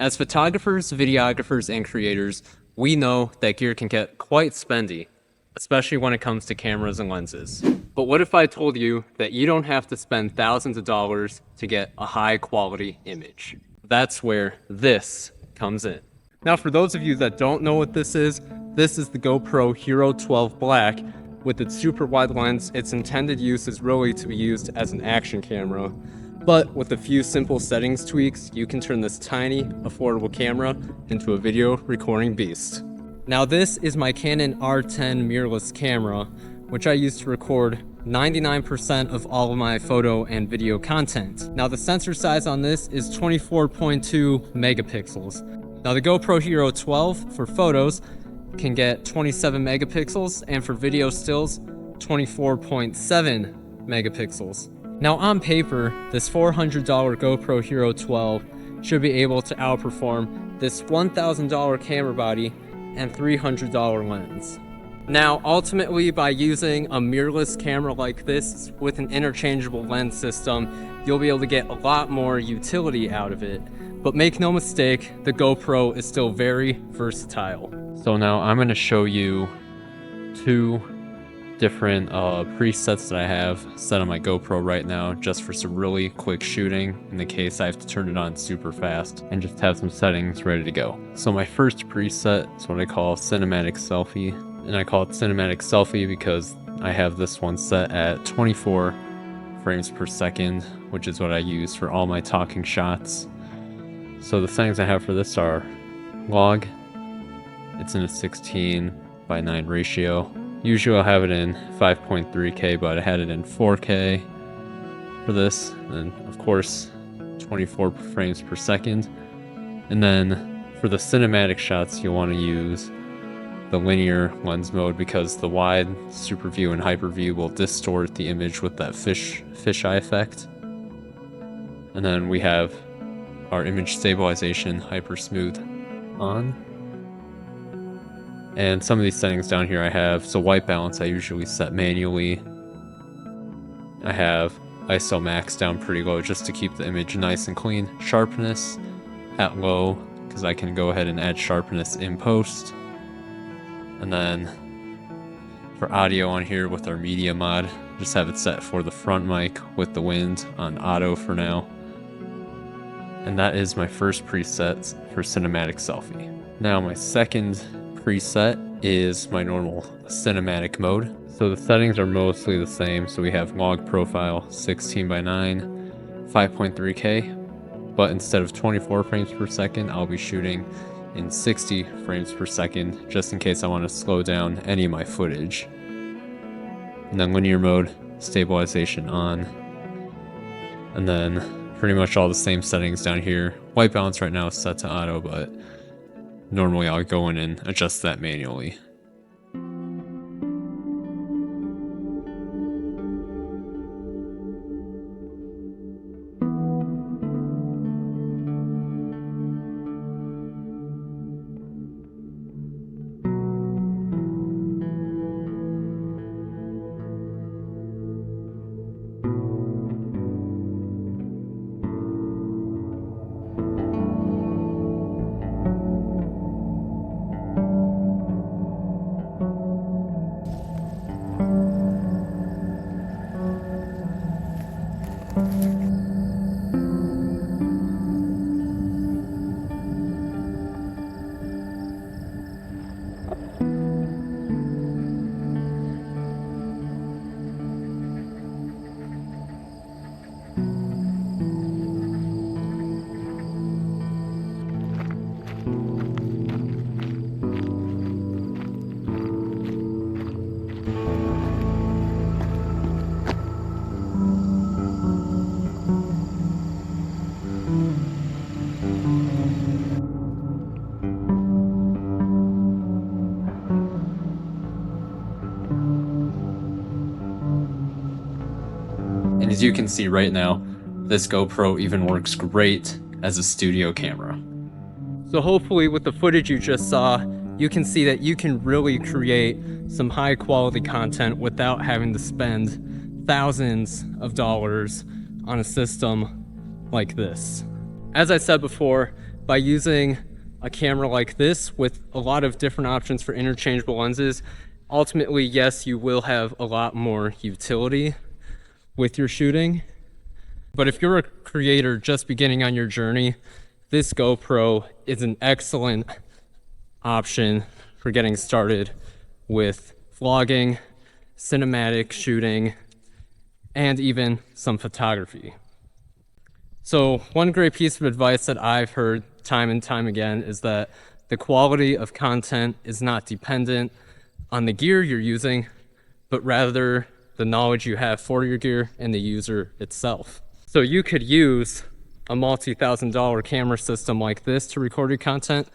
As photographers, videographers, and creators, we know that gear can get quite spendy, especially when it comes to cameras and lenses. But what if I told you that you don't have to spend thousands of dollars to get a high quality image? That's where this comes in. Now, for those of you that don't know what this is the GoPro Hero 12 Black. With its super wide lens, its intended use is really to be used as an action camera. But with a few simple settings tweaks, you can turn this tiny, affordable camera into a video recording beast. Now this is my Canon R10 mirrorless camera, which I use to record 99% of all of my photo and video content. Now the sensor size on this is 24.2 megapixels. Now the GoPro Hero 12 for photos can get 27 megapixels, and for video stills, 24.7 megapixels. Now on paper, this $400 GoPro Hero 12 should be able to outperform this $1,000 camera body and $300 lens. Now ultimately, by using a mirrorless camera like this with an interchangeable lens system, you'll be able to get a lot more utility out of it. But make no mistake, the GoPro is still very versatile. So now I'm going to show you two different presets that I have set on my GoPro right now, just for some really quick shooting in the case I have to turn it on super fast and just have some settings ready to go. So my first preset is what I call cinematic selfie, and I call it cinematic selfie because I have this one set at 24 frames per second, which is what I use for all my talking shots. So the settings I have for this are log, it's in a 16:9 ratio. Usually I'll have it in 5.3K, but I had it in 4K for this. And of course, 24 frames per second. And then for the cinematic shots, you'll want to use the linear lens mode because the wide, super view, and hyper view will distort the image with that fisheye effect. And then we have our image stabilization hyper smooth on. And some of these settings down here I have, so white balance I usually set manually. I have ISO max down pretty low just to keep the image nice and clean. Sharpness at low, because I can go ahead and add sharpness in post. And then for audio on here with our media mod, just have it set for the front mic with the wind on auto for now. And that is my first preset for cinematic selfie. Now my second preset is my normal cinematic mode. So the settings are mostly the same. So we have log profile 16:9, 5.3K, but instead of 24 frames per second, I'll be shooting in 60 frames per second, just in case I want to slow down any of my footage. And then linear mode, stabilization on. And then pretty much all the same settings down here. White balance right now is set to auto, but normally I'll go in and adjust that manually. And as you can see right now, this GoPro even works great as a studio camera. So hopefully with the footage you just saw, you can see that you can really create some high quality content without having to spend thousands of dollars on a system like this. As I said before, by using a camera like this with a lot of different options for interchangeable lenses, ultimately, yes, you will have a lot more utility with your shooting. But if you're a creator just beginning on your journey, this GoPro is an excellent option for getting started with vlogging, cinematic shooting, and even some photography. So one great piece of advice that I've heard time and time again is that the quality of content is not dependent on the gear you're using, but rather the knowledge you have for your gear and the user itself. So you could use a multi-$1,000 camera system like this to record your content,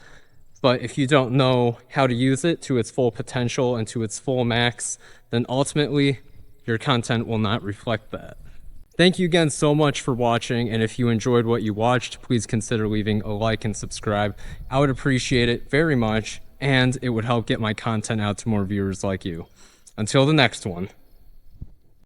but if you don't know how to use it to its full potential and to its full max, then ultimately your content will not reflect that. Thank you again so much for watching, and if you enjoyed what you watched, please consider leaving a like and subscribe. I would appreciate it very much, and it would help get my content out to more viewers like you. Until the next one.